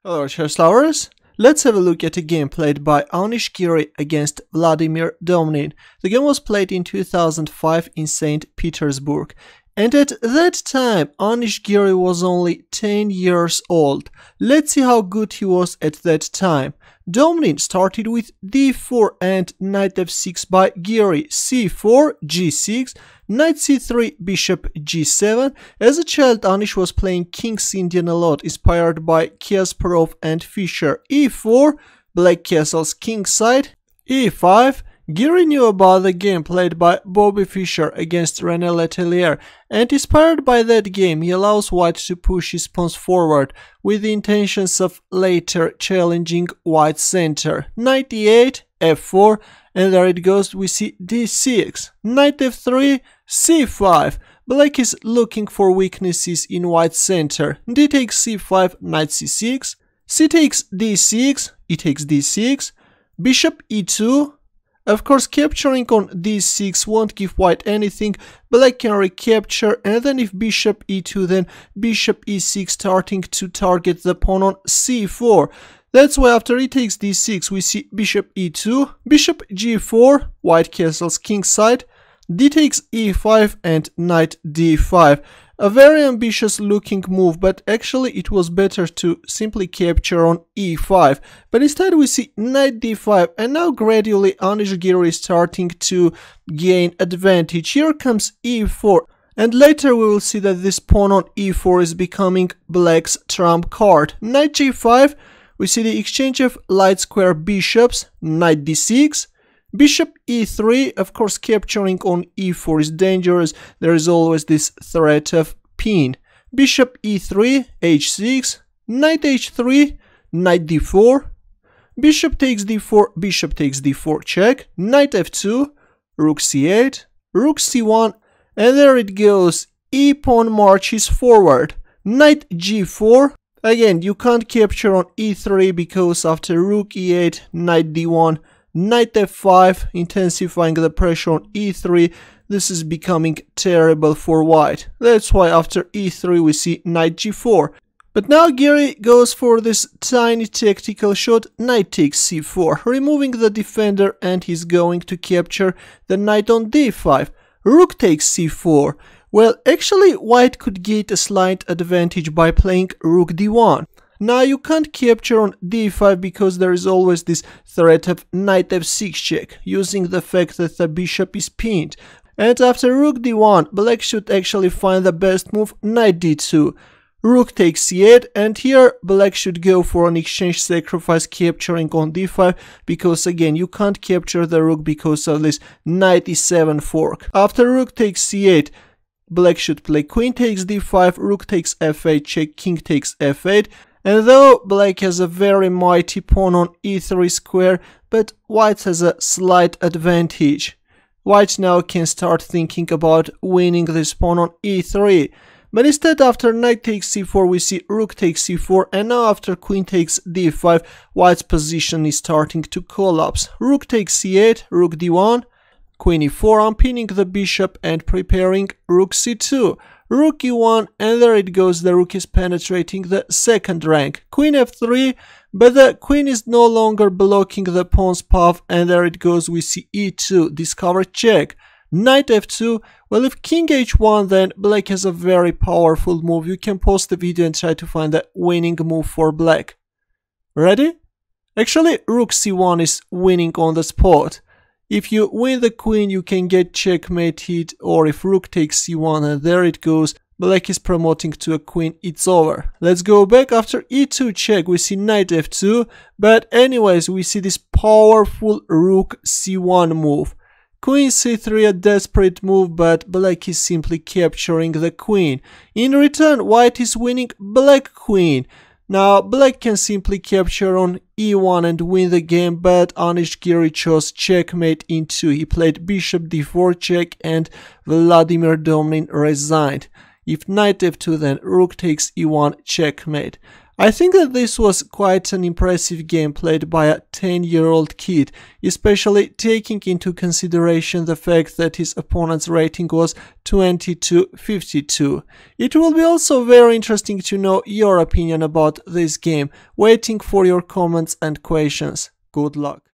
Hello chess lovers, let's have a look at a game played by Anish Giri against Vladimir Domnin. The game was played in 2005 in St. Petersburg, and at that time Anish Giri was only 10 years old. Let's see how good he was at that time. Domnin started with d4 and knight f6 by Giri, c4, g6, knight c3, bishop g7. As a child, Anish was playing King's Indian a lot, inspired by Kasparov and Fischer. e4, black castles kingside, e5. Giri knew about the game played by Bobby Fischer against René Letelier, and inspired by that game, he allows white to push his pawns forward with the intentions of later challenging white's center. Knight e8, f4, and there it goes, we see d6, knight f3, c5. Black is looking for weaknesses in white's center. D takes c5, knight c6, c takes d6, e takes d6, bishop e2. Of course, capturing on d6 won't give white anything. Black can recapture, and then if bishop e2, then bishop e6, starting to target the pawn on c4. That's why after e takes d6 we see bishop e2, bishop g4, white castles kingside, d takes e5 and knight d5. A very ambitious looking move, but actually it was better to simply capture on e5. But instead we see knight d5, and now gradually Anish Giri is starting to gain advantage. Here comes e4, and later we will see that this pawn on e4 is becoming black's trump card. Knight g5, we see the exchange of light square bishops, knight d6, bishop e3. Of course, capturing on e4 is dangerous. There is always this threat of pin. Bishop e3, h6, knight h3, knight d4, bishop takes d4, bishop takes d4, check, knight f2, rook c8, rook c1, and there it goes. E-pawn marches forward. Knight g4. Again, you can't capture on e3 because after rook e8, knight d1, knight f5, intensifying the pressure on e3. This is becoming terrible for white. That's why after e3 we see knight g4. But now Giri goes for this tiny tactical shot, knight takes c4, removing the defender, and he's going to capture the knight on d5. Rook takes c4. Well, actually white could get a slight advantage by playing rook d1. Now you can't capture on d5 because there is always this threat of knight f6 check, using the fact that the bishop is pinned. And after rook d1, black should actually find the best move, knight d2. Rook takes c8, and here black should go for an exchange sacrifice, capturing on d5, because again you can't capture the rook because of this knight e7 fork. After rook takes c8, black should play queen takes d5, rook takes f8 check, king takes f8. And though black has a very mighty pawn on e3 square, but white has a slight advantage. White now can start thinking about winning this pawn on e3. But instead, after knight takes c4, we see rook takes c4, and now after queen takes d5, white's position is starting to collapse. Rook takes c8, rook d1, queen e4, unpinning the bishop and preparing rook c2. Rook e1, and there it goes, the rook is penetrating the second rank. Queen f3, but the queen is no longer blocking the pawn's path, and there it goes, we see e2, discover check. Knight f2, well, if king h1, then black has a very powerful move. You can pause the video and try to find the winning move for black. Ready? Actually, rook c1 is winning on the spot. If you win the queen, you can get checkmated, or if rook takes c1, and there it goes, black is promoting to a queen, it's over. Let's go back. After e2 check, we see knight f2, but anyways, we see this powerful rook c1 move. Queen c3, a desperate move, but black is simply capturing the queen. In return, white is winning black queen. Now, black can simply capture on e1 and win the game, but Anish Giri chose checkmate in 2. He played bishop d4 check, and Vladimir Domnin resigned. If knight f2, then rook takes e1 checkmate. I think that this was quite an impressive game played by a 10-year-old kid, especially taking into consideration the fact that his opponent's rating was 22-52. It will be also very interesting to know your opinion about this game. Waiting for your comments and questions. Good luck.